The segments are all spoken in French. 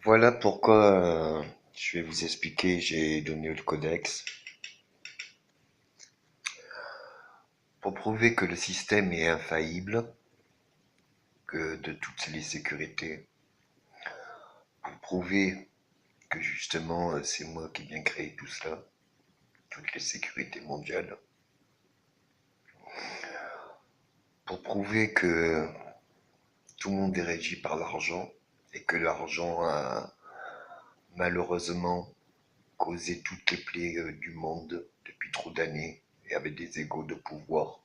Voilà pourquoi je vais vous expliquer, j'ai donné le codex. Pour prouver que le système est infaillible, que de toutes les sécurités, pour prouver que justement c'est moi qui viens créer tout cela, toutes les sécurités mondiales, pour prouver que tout le monde est régi par l'argent et que l'argent a malheureusement causé toutes les plaies du monde depuis trop d'années et avec des égaux de pouvoir.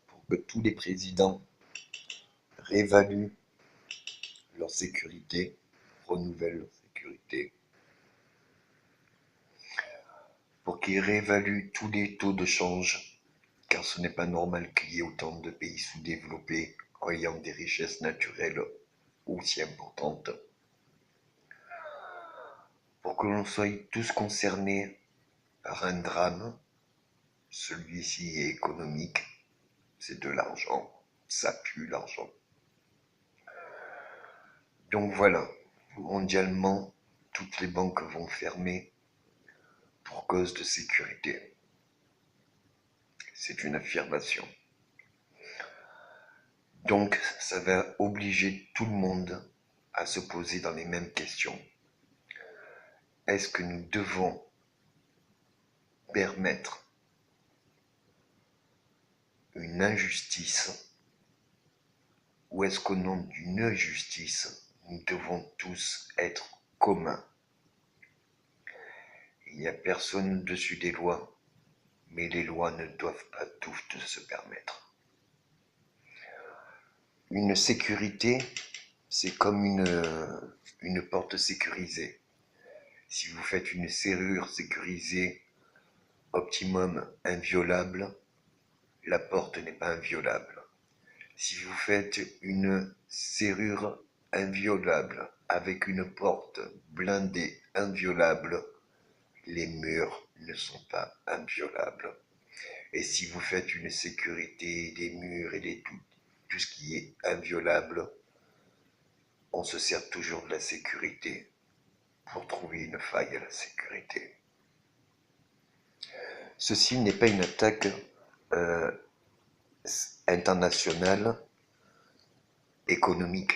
Pour que tous les présidents réévaluent leur sécurité, renouvellent leur sécurité, pour qu'ils réévaluent tous les taux de change, car ce n'est pas normal qu'il y ait autant de pays sous-développés ayant des richesses naturelles aussi importantes, pour que l'on soit tous concernés par un drame. Celui-ci est économique, c'est de l'argent, ça pue l'argent. Donc voilà, mondialement, toutes les banques vont fermer pour cause de sécurité. C'est une affirmation. Donc ça va obliger tout le monde à se poser dans les mêmes questions. Est-ce que nous devons permettre une injustice ou est-ce qu'au nom d'une justice, nous devons tous être communs? Il n'y a personne au-dessus des lois, mais les lois ne doivent pas toutes se permettre. Une sécurité, c'est comme une porte sécurisée. Si vous faites une serrure sécurisée, optimum inviolable, la porte n'est pas inviolable. Si vous faites une serrure inviolable avec une porte blindée inviolable, les murs ne sont pas inviolables. Et si vous faites une sécurité des murs et tout ce qui est inviolable, on se sert toujours de la sécurité pour trouver une faille à la sécurité. Ceci n'est pas une attaque euh, internationale économique.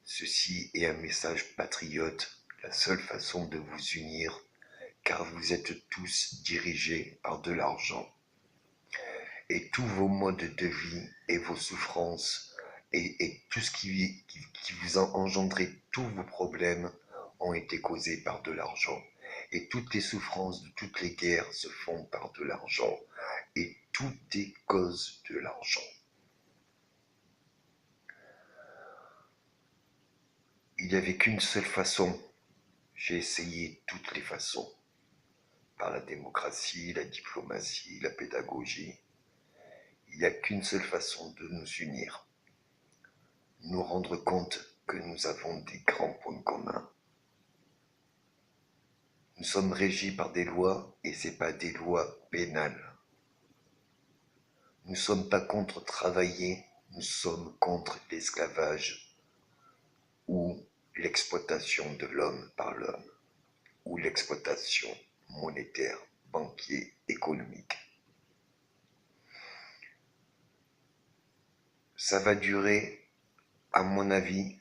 Ceci est un message patriote, la seule façon de vous unir, car vous êtes tous dirigés par de l'argent. Et tous vos modes de vie et vos souffrances et tout ce qui vous a engendré tous vos problèmes ont été causés par de l'argent. Et toutes les souffrances de toutes les guerres se font par de l'argent. Et tout est cause de l'argent. Il n'y avait qu'une seule façon. J'ai essayé toutes les façons. Par la démocratie, la diplomatie, la pédagogie. Il n'y a qu'une seule façon de nous unir. Nous rendre compte que nous avons des grands points communs. Nous sommes régis par des lois et ce n'est pas des lois pénales. Nous ne sommes pas contre travailler, nous sommes contre l'esclavage ou l'exploitation de l'homme par l'homme ou l'exploitation monétaire, banquier, économique. Ça va durer, à mon avis,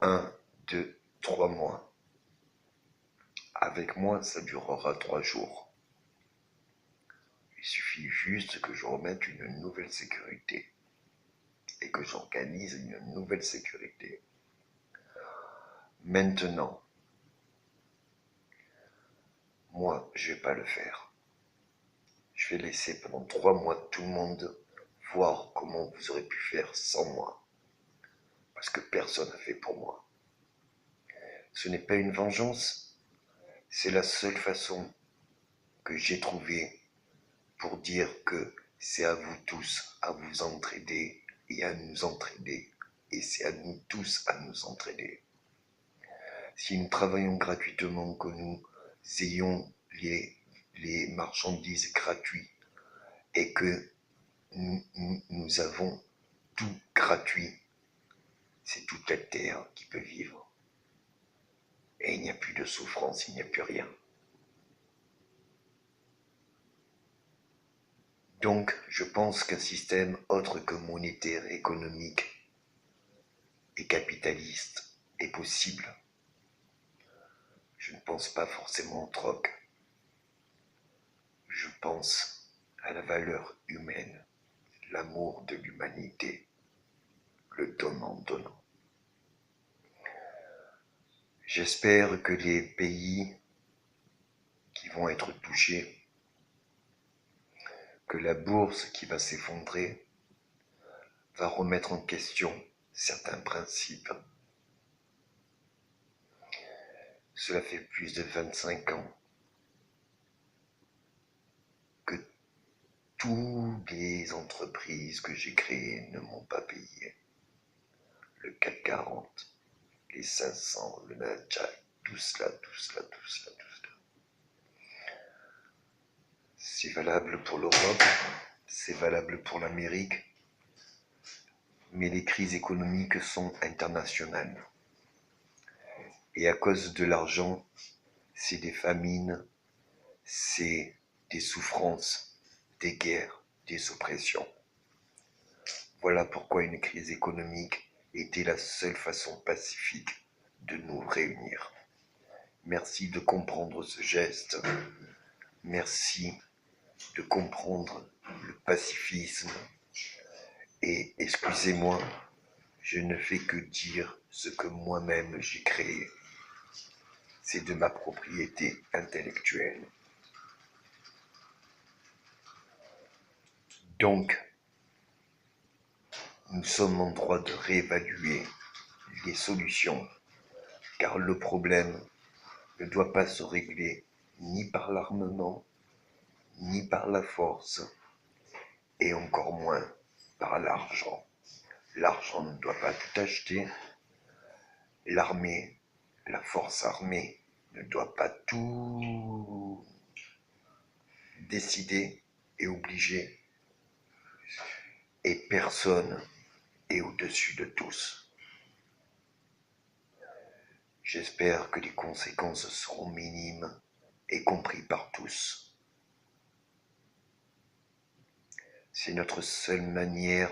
1, 2, 3 mois. Avec moi, ça durera 3 jours. Il suffit juste que je remette une nouvelle sécurité et que j'organise une nouvelle sécurité. Maintenant, moi, je vais pas le faire. Je vais laisser pendant 3 mois tout le monde voir comment vous aurez pu faire sans moi. Parce que personne n'a fait pour moi. Ce n'est pas une vengeance, c'est la seule façon que j'ai trouvée pour dire que c'est à vous tous à vous entraider et à nous entraider. Et c'est à nous tous à nous entraider. Si nous travaillons gratuitement, que nous ayons les marchandises gratuites et que nous avons tout gratuit. C'est toute la terre qui peut vivre. Et il n'y a plus de souffrance, il n'y a plus rien. Donc, je pense qu'un système autre que monétaire, économique et capitaliste est possible. Je ne pense pas forcément au troc. Je pense à la valeur humaine, l'amour de l'humanité, le donnant-donnant. J'espère que les pays qui vont être touchés, que la bourse qui va s'effondrer, va remettre en question certains principes. Cela fait plus de 25 ans que toutes les entreprises que j'ai créées ne m'ont pas payé. Le CAC 40, les 500, le Nasdaq, tout cela. C'est valable pour l'Europe, c'est valable pour l'Amérique, mais les crises économiques sont internationales. Et à cause de l'argent, c'est des famines, c'est des souffrances, des guerres, des oppressions. Voilà pourquoi une crise économique était la seule façon pacifique de nous réunir. Merci de comprendre ce geste. Merci de comprendre le pacifisme. Et excusez-moi, je ne fais que dire ce que moi-même j'ai créé. C'est de ma propriété intellectuelle. Donc, nous sommes en droit de réévaluer les solutions, car le problème ne doit pas se régler ni par l'armement, ni par la force, et encore moins par l'argent. L'argent ne doit pas tout acheter. L'armée, la force armée ne doit pas tout décider et obliger. Et personne est au-dessus de tous. J'espère que les conséquences seront minimes et compris par tous. C'est notre seule manière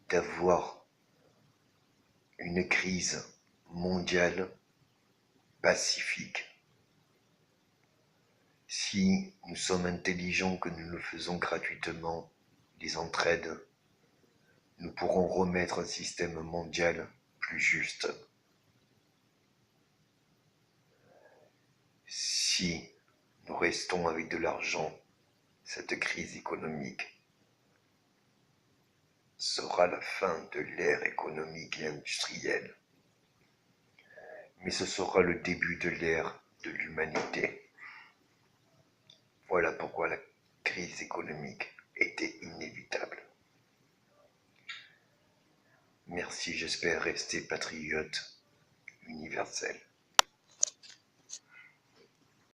d'avoir une crise mondiale pacifique. Si nous sommes intelligents, que nous le faisons gratuitement, les entraides, nous pourrons remettre un système mondial plus juste. Si nous restons avec de l'argent, cette crise économique sera la fin de l'ère économique et industrielle. Mais ce sera le début de l'ère de l'humanité. Voilà pourquoi la crise économique était inévitable. Merci, j'espère rester patriote universel.